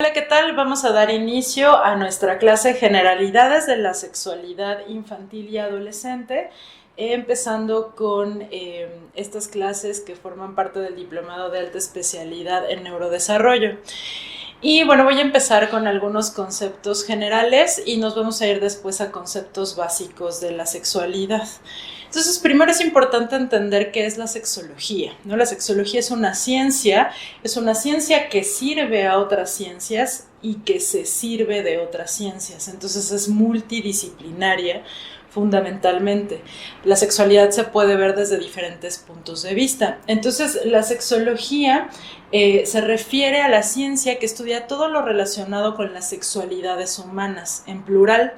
Hola, ¿qué tal? Vamos a dar inicio a nuestra clase Generalidades de la Sexualidad Infantil y Adolescente, empezando con estas clases que forman parte del Diplomado de Alta Especialidad en Neurodesarrollo. Y bueno, voy a empezar con algunos conceptos generales y nos vamos a ir después a conceptos básicos de la sexualidad. Entonces, primero es importante entender qué es la sexología, ¿no? La sexología es una ciencia que sirve a otras ciencias y que se sirve de otras ciencias. Entonces, es multidisciplinaria fundamentalmente. La sexualidad se puede ver desde diferentes puntos de vista. Entonces, la sexología se refiere a la ciencia que estudia todo lo relacionado con las sexualidades humanas, en plural,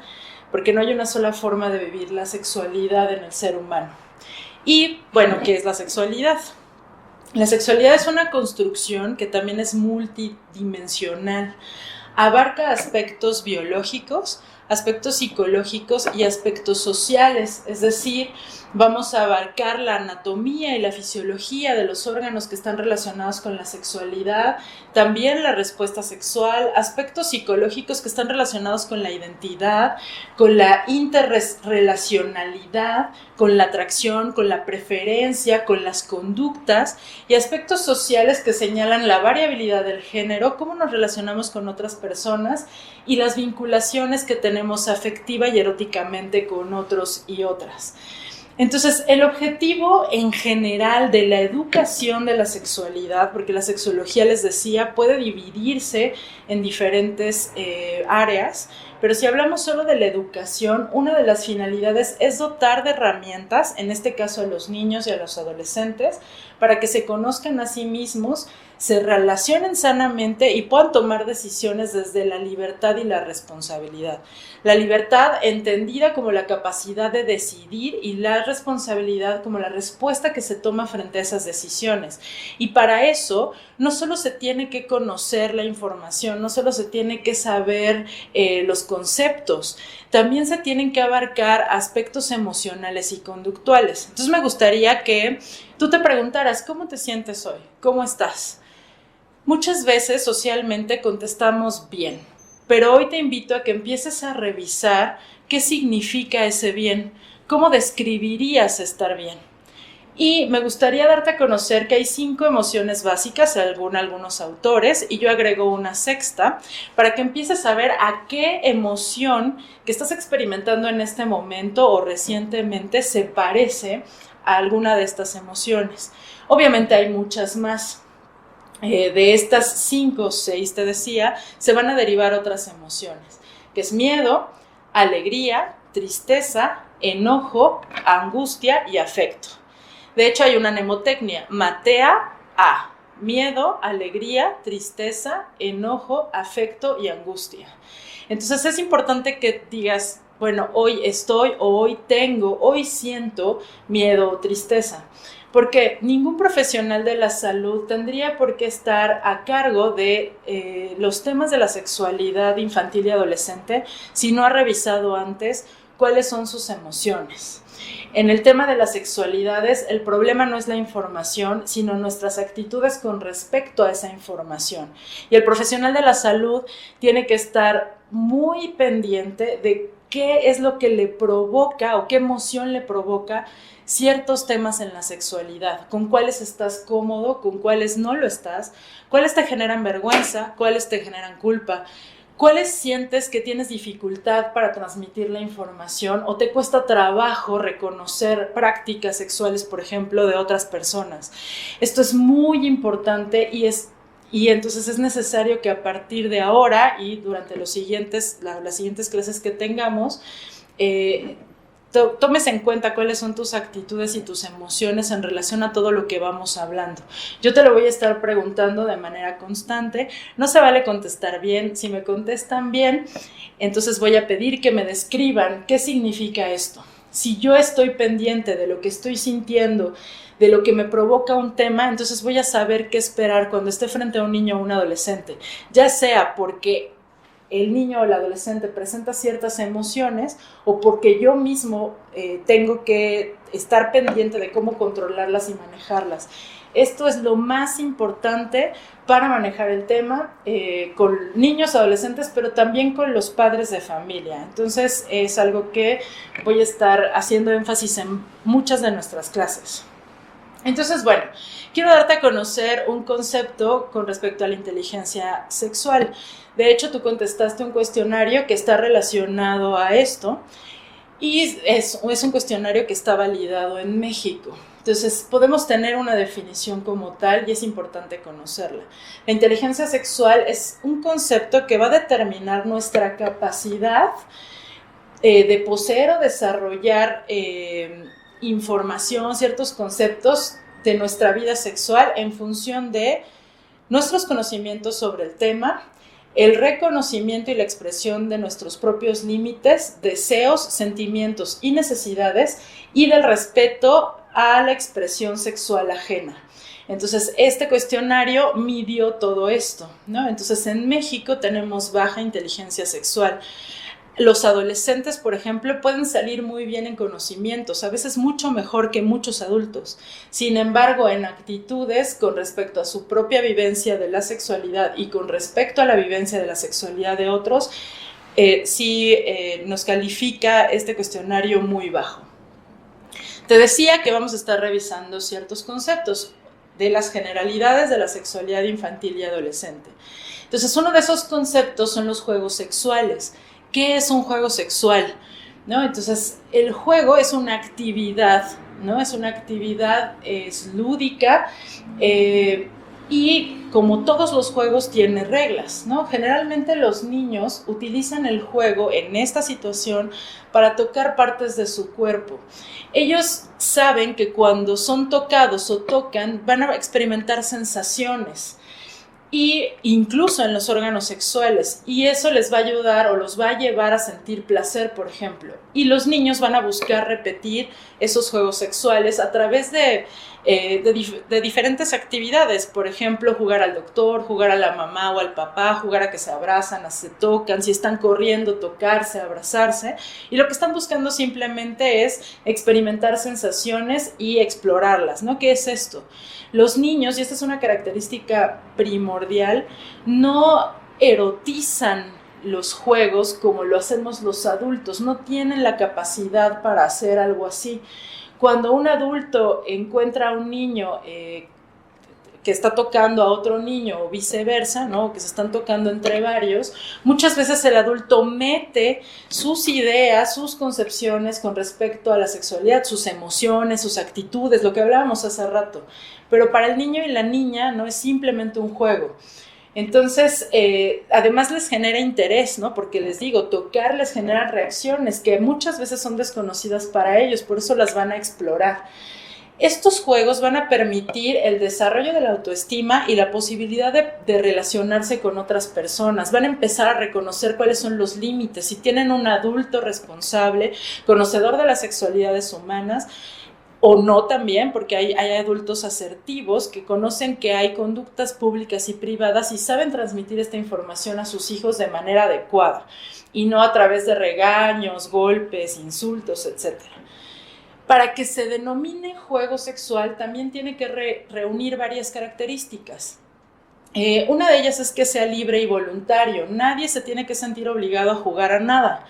porque no hay una sola forma de vivir la sexualidad en el ser humano. Y, bueno, ¿qué es la sexualidad? La sexualidad es una construcción que también es multidimensional. Abarca aspectos biológicos, aspectos psicológicos y aspectos sociales, es decir, vamos a abarcar la anatomía y la fisiología de los órganos que están relacionados con la sexualidad, también la respuesta sexual, aspectos psicológicos que están relacionados con la identidad, con la interrelacionalidad, con la atracción, con la preferencia, con las conductas, y aspectos sociales que señalan la variabilidad del género, cómo nos relacionamos con otras personas y las vinculaciones que tenemos afectiva y eróticamente con otros y otras. Entonces, el objetivo en general de la educación de la sexualidad, porque la sexología, les decía, puede dividirse en diferentes áreas, pero si hablamos solo de la educación, una de las finalidades es dotar de herramientas, en este caso a los niños y a los adolescentes, para que se conozcan a sí mismos, se relacionen sanamente y puedan tomar decisiones desde la libertad y la responsabilidad. La libertad entendida como la capacidad de decidir y la responsabilidad como la respuesta que se toma frente a esas decisiones. Y para eso no solo se tiene que conocer la información, no solo se tiene que saber los conceptos, también se tienen que abarcar aspectos emocionales y conductuales. Entonces me gustaría que tú te preguntaras, ¿cómo te sientes hoy? ¿Cómo estás? Muchas veces socialmente contestamos bien, pero hoy te invito a que empieces a revisar qué significa ese bien, cómo describirías estar bien. Y me gustaría darte a conocer que hay 5 emociones básicas, según algunos autores, y yo agrego una sexta, para que empieces a ver a qué emoción que estás experimentando en este momento o recientemente se parece a alguna de estas emociones. Obviamente hay muchas más. De estas 5 o 6, te decía, se van a derivar otras emociones, que es miedo, alegría, tristeza, enojo, angustia y afecto. De hecho, hay una mnemotecnia, matea a, miedo, alegría, tristeza, enojo, afecto y angustia. Entonces es importante que digas, bueno, hoy estoy, o hoy tengo, hoy siento miedo o tristeza. Porque ningún profesional de la salud tendría por qué estar a cargo de los temas de la sexualidad infantil y adolescente si no ha revisado antes cuáles son sus emociones. En el tema de las sexualidades, el problema no es la información, sino nuestras actitudes con respecto a esa información. Y el profesional de la salud tiene que estar muy pendiente de qué es lo que le provoca o qué emoción le provoca ciertos temas en la sexualidad, con cuáles estás cómodo, con cuáles no lo estás, cuáles te generan vergüenza, cuáles te generan culpa, cuáles sientes que tienes dificultad para transmitir la información o te cuesta trabajo reconocer prácticas sexuales, por ejemplo, de otras personas. Esto es muy importante y entonces es necesario que a partir de ahora y durante las siguientes clases que tengamos, tomes en cuenta cuáles son tus actitudes y tus emociones en relación a todo lo que vamos hablando. Yo te lo voy a estar preguntando de manera constante, no se vale contestar bien, si me contestan bien, entonces voy a pedir que me describan qué significa esto. Si yo estoy pendiente de lo que estoy sintiendo, de lo que me provoca un tema, entonces voy a saber qué esperar cuando esté frente a un niño o un adolescente, ya sea porque el niño o el adolescente presenta ciertas emociones o porque yo mismo tengo que estar pendiente de cómo controlarlas y manejarlas. Esto es lo más importante para manejar el tema con niños, adolescentes, pero también con los padres de familia. Entonces es algo que voy a estar haciendo énfasis en muchas de nuestras clases. Entonces, bueno, quiero darte a conocer un concepto con respecto a la inteligencia sexual. De hecho, tú contestaste un cuestionario que está relacionado a esto y es un cuestionario que está validado en México. Entonces, podemos tener una definición como tal y es importante conocerla. La inteligencia sexual es un concepto que va a determinar nuestra capacidad de poseer o desarrollar información, ciertos conceptos de nuestra vida sexual en función de nuestros conocimientos sobre el tema, el reconocimiento y la expresión de nuestros propios límites, deseos, sentimientos y necesidades y del respeto a la expresión sexual ajena. Entonces, este cuestionario midió todo esto, ¿no? Entonces, en México tenemos baja inteligencia sexual. Los adolescentes, por ejemplo, pueden salir muy bien en conocimientos, a veces mucho mejor que muchos adultos. Sin embargo, en actitudes con respecto a su propia vivencia de la sexualidad y con respecto a la vivencia de la sexualidad de otros, sí nos califica este cuestionario muy bajo. Te decía que vamos a estar revisando ciertos conceptos de las generalidades de la sexualidad infantil y adolescente. Entonces, uno de esos conceptos son los juegos sexuales. ¿Qué es un juego sexual? ¿No? Entonces, el juego es una actividad, ¿no? Es una actividad, es lúdica y como todos los juegos tiene reglas, ¿no? Generalmente los niños utilizan el juego en esta situación para tocar partes de su cuerpo. Ellos saben que cuando son tocados o tocan van a experimentar sensaciones y incluso en los órganos sexuales, y eso les va a ayudar o los va a llevar a sentir placer, por ejemplo, y los niños van a buscar repetir esos juegos sexuales a través de diferentes actividades, por ejemplo, jugar al doctor, jugar a la mamá o al papá, jugar a que se abrazan, a se tocan, si están corriendo, tocarse, abrazarse, y lo que están buscando simplemente es experimentar sensaciones y explorarlas, ¿no? ¿Qué es esto? Los niños, y esta es una característica primordial, no erotizan los juegos como lo hacemos los adultos, no tienen la capacidad para hacer algo así. Cuando un adulto encuentra a un niño que está tocando a otro niño o viceversa, ¿no? Que se están tocando entre varios, muchas veces el adulto mete sus ideas, sus concepciones con respecto a la sexualidad, sus emociones, sus actitudes, lo que hablábamos hace rato. Pero para el niño y la niña no es simplemente un juego. Entonces, además les genera interés, ¿no? Porque les digo, tocar les genera reacciones que muchas veces son desconocidas para ellos, por eso las van a explorar. Estos juegos van a permitir el desarrollo de la autoestima y la posibilidad de relacionarse con otras personas. Van a empezar a reconocer cuáles son los límites. Si tienen un adulto responsable, conocedor de las sexualidades humanas, o no también, porque hay adultos asertivos que conocen que hay conductas públicas y privadas y saben transmitir esta información a sus hijos de manera adecuada y no a través de regaños, golpes, insultos, etc. Para que se denomine juego sexual también tiene que reunir varias características. Una de ellas es que sea libre y voluntario. Nadie se tiene que sentir obligado a jugar a nada.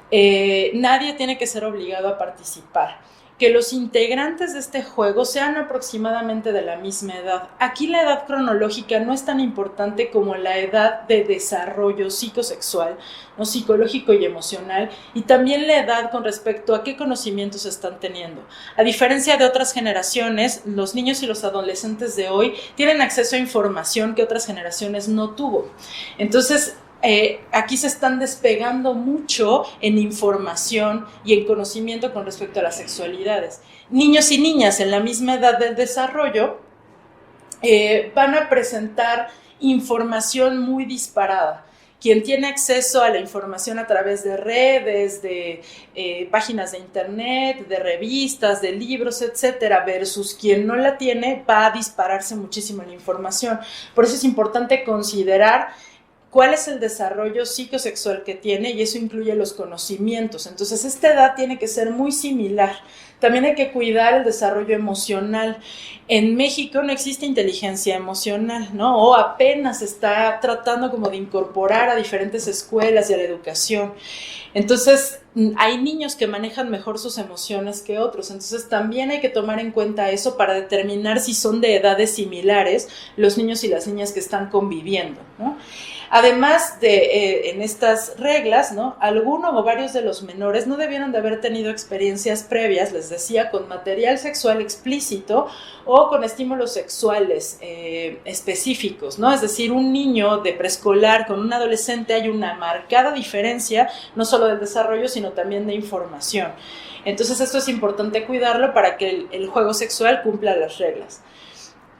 Nadie tiene que ser obligado a participar. Que los integrantes de este juego sean aproximadamente de la misma edad. Aquí la edad cronológica no es tan importante como la edad de desarrollo psicosexual, ¿no? Psicológico y emocional, y también la edad con respecto a qué conocimientos están teniendo. A diferencia de otras generaciones, los niños y los adolescentes de hoy tienen acceso a información que otras generaciones no tuvo. Entonces, aquí se están despegando mucho en información y en conocimiento con respecto a las sexualidades. Niños y niñas en la misma edad del desarrollo van a presentar información muy disparada. Quien tiene acceso a la información a través de redes, de páginas de internet, de revistas, de libros, etcétera, versus quien no la tiene, va a dispararse muchísimo la información. Por eso es importante considerar cuál es el desarrollo psicosexual que tiene, y eso incluye los conocimientos. Entonces, esta edad tiene que ser muy similar. También hay que cuidar el desarrollo emocional. En México no existe inteligencia emocional, ¿no? O apenas está tratando como de incorporar a diferentes escuelas y a la educación. Entonces, hay niños que manejan mejor sus emociones que otros. Entonces, también hay que tomar en cuenta eso para determinar si son de edades similares los niños y las niñas que están conviviendo, ¿no? Además de en estas reglas, ¿no? Alguno o varios de los menores no debieron de haber tenido experiencias previas, les decía, con material sexual explícito o con estímulos sexuales específicos, ¿no? Es decir, un niño de preescolar con un adolescente hay una marcada diferencia, no solo del desarrollo, sino también de información. Entonces, esto es importante cuidarlo para que el juego sexual cumpla las reglas.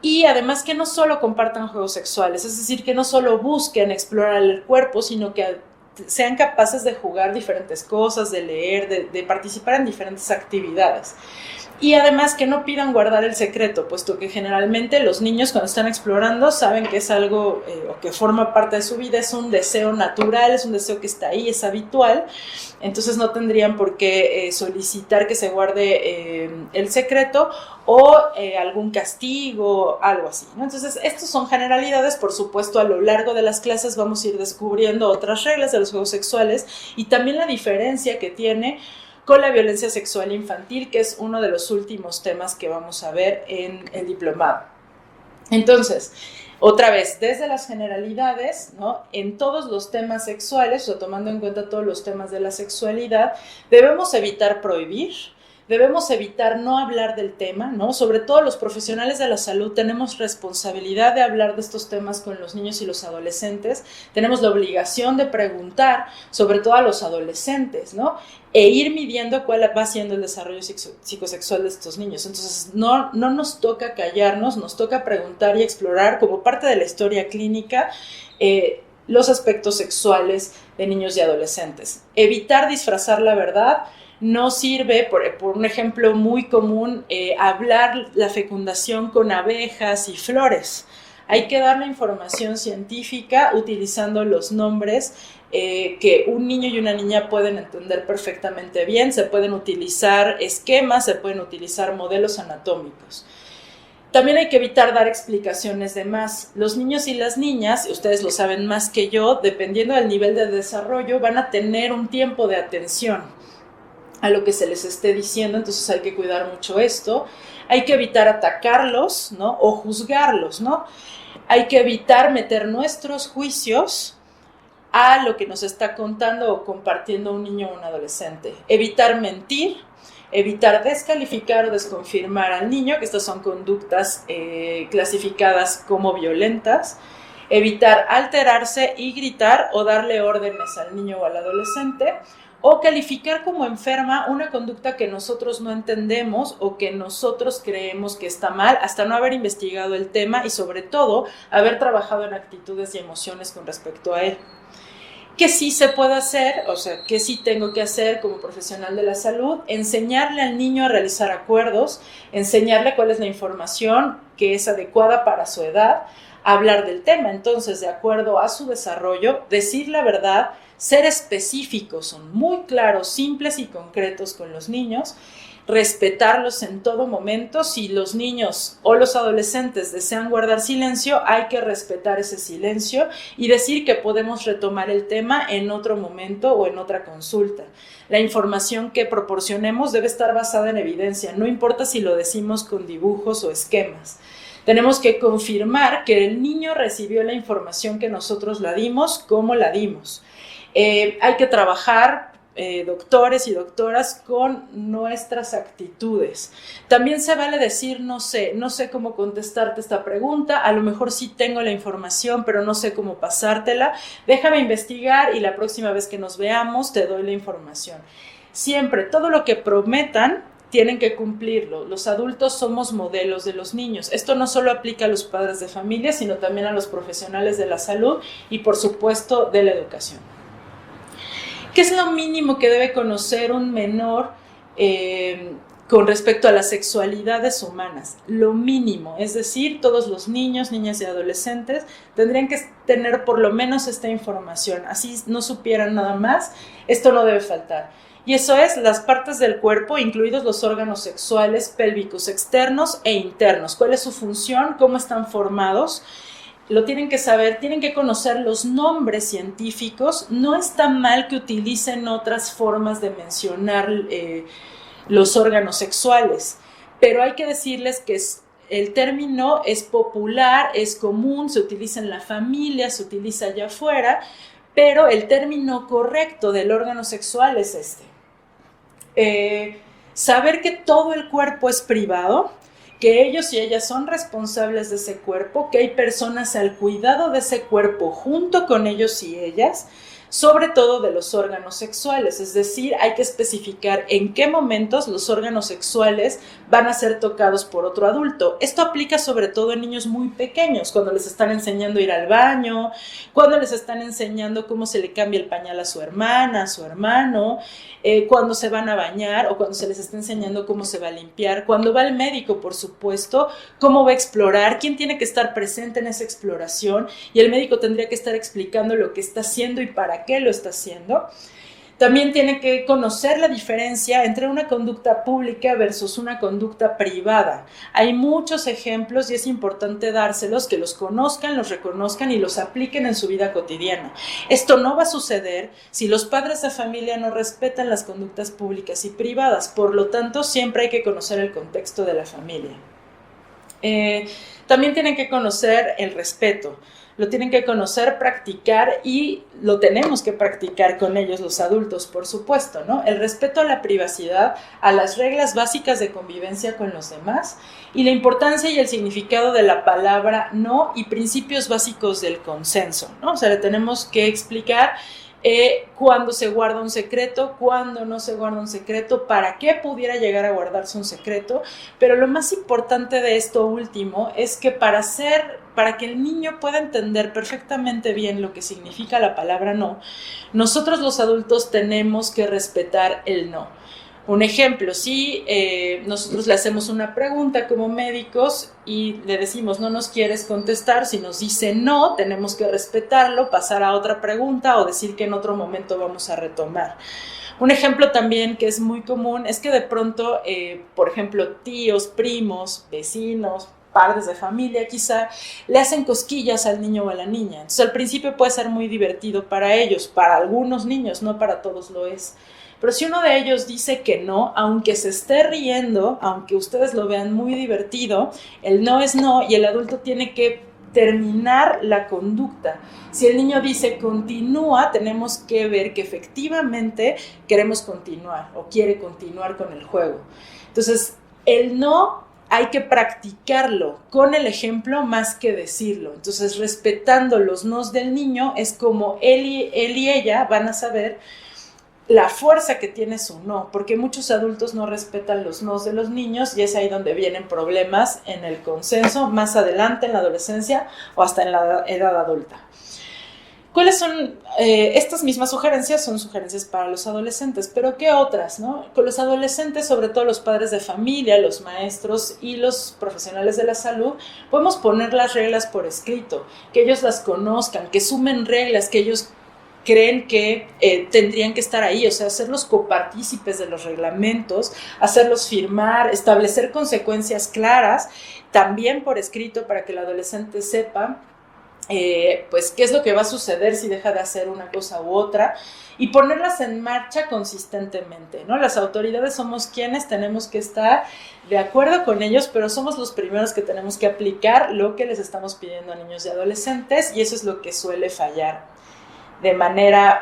Y además que no solo compartan juegos sexuales, es decir, que no solo busquen explorar el cuerpo, sino que sean capaces de jugar diferentes cosas, de leer, de participar en diferentes actividades. Y además que no pidan guardar el secreto, puesto que generalmente los niños cuando están explorando saben que es algo o que forma parte de su vida, es un deseo natural, es un deseo que está ahí, es habitual. Entonces no tendrían por qué solicitar que se guarde el secreto o algún castigo, algo así, ¿no? Entonces, estas son generalidades. Por supuesto, a lo largo de las clases vamos a ir descubriendo otras reglas de los juegos sexuales y también la diferencia que tiene con la violencia sexual infantil, que es uno de los últimos temas que vamos a ver en el diplomado. Entonces, otra vez, desde las generalidades, ¿no? En todos los temas sexuales, o tomando en cuenta todos los temas de la sexualidad, debemos evitar prohibir, debemos evitar no hablar del tema, ¿no? Sobre todo los profesionales de la salud tenemos responsabilidad de hablar de estos temas con los niños y los adolescentes, tenemos la obligación de preguntar, sobre todo a los adolescentes, ¿no? E ir midiendo cuál va siendo el desarrollo psicosexual de estos niños. Entonces, no nos toca callarnos, nos toca preguntar y explorar como parte de la historia clínica los aspectos sexuales de niños y adolescentes. Evitar disfrazar la verdad. No sirve, por un ejemplo muy común, hablar la fecundación con abejas y flores. Hay que dar la información científica utilizando los nombres que un niño y una niña pueden entender perfectamente bien. Se pueden utilizar esquemas, se pueden utilizar modelos anatómicos. También hay que evitar dar explicaciones de más. Los niños y las niñas, y ustedes lo saben más que yo, dependiendo del nivel de desarrollo, van a tener un tiempo de atención a lo que se les esté diciendo, entonces hay que cuidar mucho esto. Hay que evitar atacarlos, ¿no? O juzgarlos, ¿no? Hay que evitar meter nuestros juicios a lo que nos está contando o compartiendo un niño o un adolescente. Evitar mentir, evitar descalificar o desconfirmar al niño, que estas son conductas clasificadas como violentas. Evitar alterarse y gritar o darle órdenes al niño o al adolescente, o calificar como enferma una conducta que nosotros no entendemos o que nosotros creemos que está mal, hasta no haber investigado el tema y sobre todo haber trabajado en actitudes y emociones con respecto a él. ¿Qué sí se puede hacer? O sea, ¿qué sí tengo que hacer como profesional de la salud? Enseñarle al niño a realizar acuerdos, enseñarle cuál es la información que es adecuada para su edad, hablar del tema. Entonces, de acuerdo a su desarrollo, decir la verdad, ser específicos, son muy claros, simples y concretos con los niños, respetarlos en todo momento. Si los niños o los adolescentes desean guardar silencio, hay que respetar ese silencio y decir que podemos retomar el tema en otro momento o en otra consulta. La información que proporcionemos debe estar basada en evidencia, no importa si lo decimos con dibujos o esquemas. Tenemos que confirmar que el niño recibió la información que nosotros la dimos, cómo la dimos. Hay que trabajar, doctores y doctoras, con nuestras actitudes. También se vale decir, no sé cómo contestarte esta pregunta, a lo mejor sí tengo la información, pero no sé cómo pasártela, déjame investigar y la próxima vez que nos veamos te doy la información. Siempre, todo lo que prometan, tienen que cumplirlo. Los adultos somos modelos de los niños. Esto no solo aplica a los padres de familia, sino también a los profesionales de la salud y, por supuesto, de la educación. ¿Qué es lo mínimo que debe conocer un menor con respecto a las sexualidades humanas, lo mínimo, es decir, todos los niños, niñas y adolescentes tendrían que tener por lo menos esta información, así no supieran nada más, esto no debe faltar. Y eso es las partes del cuerpo, incluidos los órganos sexuales, pélvicos externos e internos, cuál es su función, cómo están formados. Lo tienen que saber, tienen que conocer los nombres científicos. No está mal que utilicen otras formas de mencionar los órganos sexuales, pero hay que decirles que el término es popular, es común, se utiliza en la familia, se utiliza allá afuera, pero el término correcto del órgano sexual es este. Saber que todo el cuerpo es privado, que ellos y ellas son responsables de ese cuerpo, que hay personas al cuidado de ese cuerpo junto con ellos y ellas, sobre todo de los órganos sexuales, es decir, hay que especificar en qué momentos los órganos sexuales van a ser tocados por otro adulto. Esto aplica sobre todo en niños muy pequeños, cuando les están enseñando a ir al baño, cuando les están enseñando cómo se le cambia el pañal a su hermana, a su hermano, cuando se van a bañar o cuando se les está enseñando cómo se va a limpiar, cuando va al médico, por supuesto, cómo va a explorar, quién tiene que estar presente en esa exploración, y el médico tendría que estar explicando lo que está haciendo y para qué lo está haciendo. También tiene que conocer la diferencia entre una conducta pública versus una conducta privada. Hay muchos ejemplos y es importante dárselos, que los conozcan, los reconozcan y los apliquen en su vida cotidiana. Esto no va a suceder si los padres de familia no respetan las conductas públicas y privadas. Por lo tanto, siempre hay que conocer el contexto de la familia. También tienen que conocer el respeto. Lo tienen que conocer, practicar, y lo tenemos que practicar con ellos los adultos, por supuesto, ¿no? El respeto a la privacidad, a las reglas básicas de convivencia con los demás, y la importancia y el significado de la palabra no y principios básicos del consenso, ¿no? O sea, le tenemos que explicar cuándo se guarda un secreto, cuándo no se guarda un secreto, para qué pudiera llegar a guardarse un secreto, pero lo más importante de esto último es que para que el niño pueda entender perfectamente bien lo que significa la palabra no, nosotros los adultos tenemos que respetar el no. Un ejemplo, si nosotros le hacemos una pregunta como médicos y le decimos no nos quieres contestar, si nos dice no, tenemos que respetarlo, pasar a otra pregunta o decir que en otro momento vamos a retomar. Un ejemplo también que es muy común es que de pronto, por ejemplo, tíos, primos, vecinos, padres de familia quizá, le hacen cosquillas al niño o a la niña. Entonces al principio puede ser muy divertido para ellos, para algunos niños, no para todos lo es. Pero si uno de ellos dice que no, aunque se esté riendo, aunque ustedes lo vean muy divertido, el no es no y el adulto tiene que terminar la conducta. Si el niño dice continúa, tenemos que ver que efectivamente queremos continuar o quiere continuar con el juego. Entonces, el no hay que practicarlo con el ejemplo más que decirlo. Entonces, respetando los nos del niño, es como él y ella van a saber la fuerza que tiene su no, porque muchos adultos no respetan los nos de los niños y es ahí donde vienen problemas en el consenso más adelante en la adolescencia o hasta en la edad adulta. ¿Cuáles son estas mismas sugerencias? Son sugerencias para los adolescentes, pero ¿qué otras, no? Con los adolescentes, sobre todo los padres de familia, los maestros y los profesionales de la salud, podemos poner las reglas por escrito, que ellos las conozcan, que sumen reglas, que ellos creen que tendrían que estar ahí, o sea, hacerlos copartícipes de los reglamentos, hacerlos firmar, establecer consecuencias claras, también por escrito para que el adolescente sepa pues qué es lo que va a suceder si deja de hacer una cosa u otra, y ponerlas en marcha consistentemente, ¿no? Las autoridades somos quienes tenemos que estar de acuerdo con ellos, pero somos los primeros que tenemos que aplicar lo que les estamos pidiendo a niños y adolescentes, y eso es lo que suele fallar de manera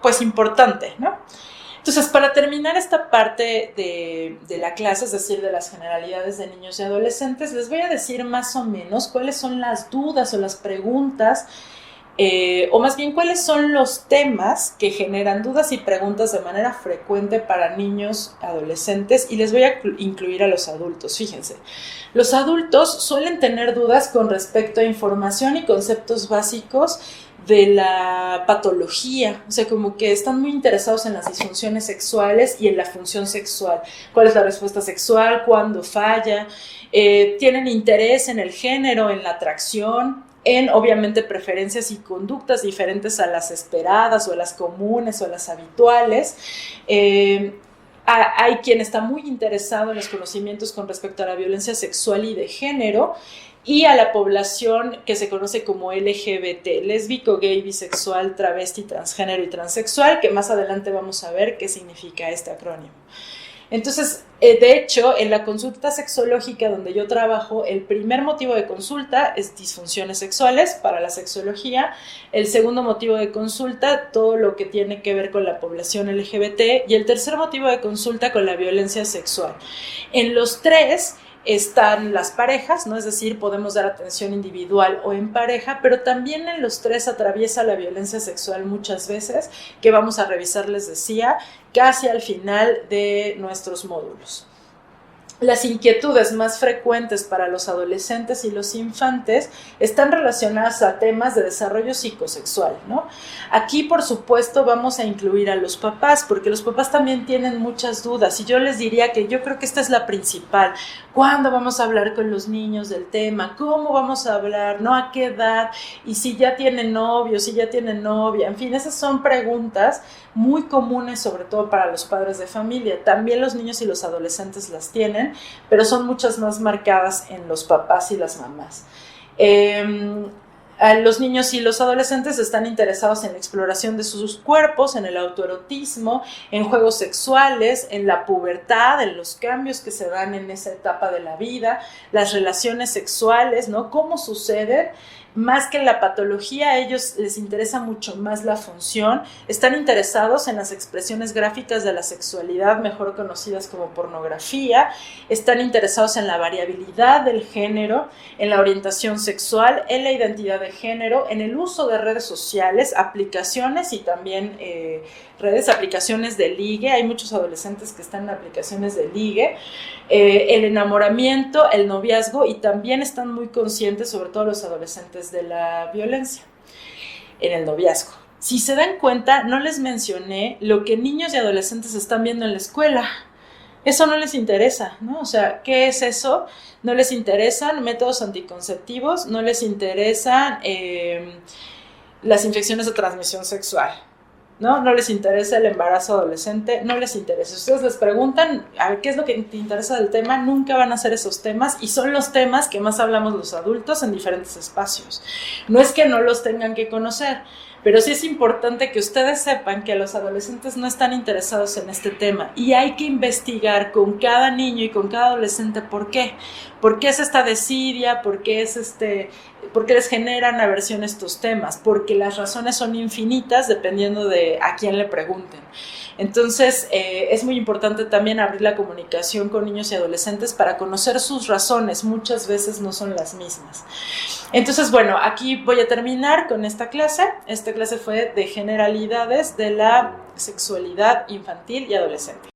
pues importante, ¿no? Entonces, para terminar esta parte de la clase, es decir, de las generalidades de niños y adolescentes, les voy a decir más o menos cuáles son las dudas o las preguntas, o más bien cuáles son los temas que generan dudas y preguntas de manera frecuente para niños, adolescentes, y les voy a incluir a los adultos. Fíjense, los adultos suelen tener dudas con respecto a información y conceptos básicos de la patología, o sea, como que están muy interesados en las disfunciones sexuales y en la función sexual. ¿Cuál es la respuesta sexual? ¿Cuándo falla? Tienen interés en el género, en la atracción, en obviamente preferencias y conductas diferentes a las esperadas o a las comunes o a las habituales. Hay quien está muy interesado en los conocimientos con respecto a la violencia sexual y de género, y a la población que se conoce como LGBT, lésbico, gay, bisexual, travesti, transgénero y transexual, que más adelante vamos a ver qué significa este acrónimo. Entonces, de hecho, en la consulta sexológica donde yo trabajo, el primer motivo de consulta es disfunciones sexuales para la sexología, el segundo motivo de consulta, todo lo que tiene que ver con la población LGBT, y el tercer motivo de consulta con la violencia sexual. En los tres están las parejas, ¿no? Es decir, podemos dar atención individual o en pareja, pero también en los tres atraviesa la violencia sexual muchas veces, que vamos a revisar, les decía, casi al final de nuestros módulos. Las inquietudes más frecuentes para los adolescentes y los infantes están relacionadas a temas de desarrollo psicosexual, ¿no? Aquí, por supuesto, vamos a incluir a los papás, porque los papás también tienen muchas dudas, y yo les diría que yo creo que esta es la principal. ¿Cuándo vamos a hablar con los niños del tema? ¿Cómo vamos a hablar? ¿No? ¿A qué edad? Y si ya tienen novio, si ya tienen novia, en fin, esas son preguntas muy comunes, sobre todo para los padres de familia. También los niños y los adolescentes las tienen, pero son muchas más marcadas en los papás y las mamás. Los niños y los adolescentes están interesados en la exploración de sus cuerpos, en el autoerotismo, en juegos sexuales, en la pubertad, en los cambios que se dan en esa etapa de la vida, las relaciones sexuales, ¿no? ¿Cómo suceden? Más que la patología, a ellos les interesa mucho más la función. Están interesados en las expresiones gráficas de la sexualidad, mejor conocidas como pornografía. Están interesados en la variabilidad del género, en la orientación sexual, en la identidad de género, en el uso de redes sociales, aplicaciones y también aplicaciones de ligue. Hay muchos adolescentes que están en aplicaciones de ligue. El enamoramiento, el noviazgo, y también están muy conscientes, sobre todo los adolescentes, de la violencia en el noviazgo. Si se dan cuenta, no les mencioné lo que niños y adolescentes están viendo en la escuela. Eso no les interesa, ¿no? O sea, ¿qué es eso? No les interesan métodos anticonceptivos, no les interesan las infecciones de transmisión sexual, ¿no? No les interesa el embarazo adolescente, no les interesa. Si ustedes les preguntan, a ver, ¿qué es lo que te interesa del tema? Nunca van a ser esos temas, y son los temas que más hablamos los adultos en diferentes espacios. No es que no los tengan que conocer, pero sí es importante que ustedes sepan que los adolescentes no están interesados en este tema, y hay que investigar con cada niño y con cada adolescente por qué. ¿Por qué es esta desidia? ¿Por qué les generan aversión estos temas? Porque las razones son infinitas dependiendo de a quién le pregunten. Entonces, es muy importante también abrir la comunicación con niños y adolescentes para conocer sus razones. Muchas veces no son las mismas. Entonces, bueno, aquí voy a terminar con esta clase. Esta clase fue de generalidades de la sexualidad infantil y adolescente.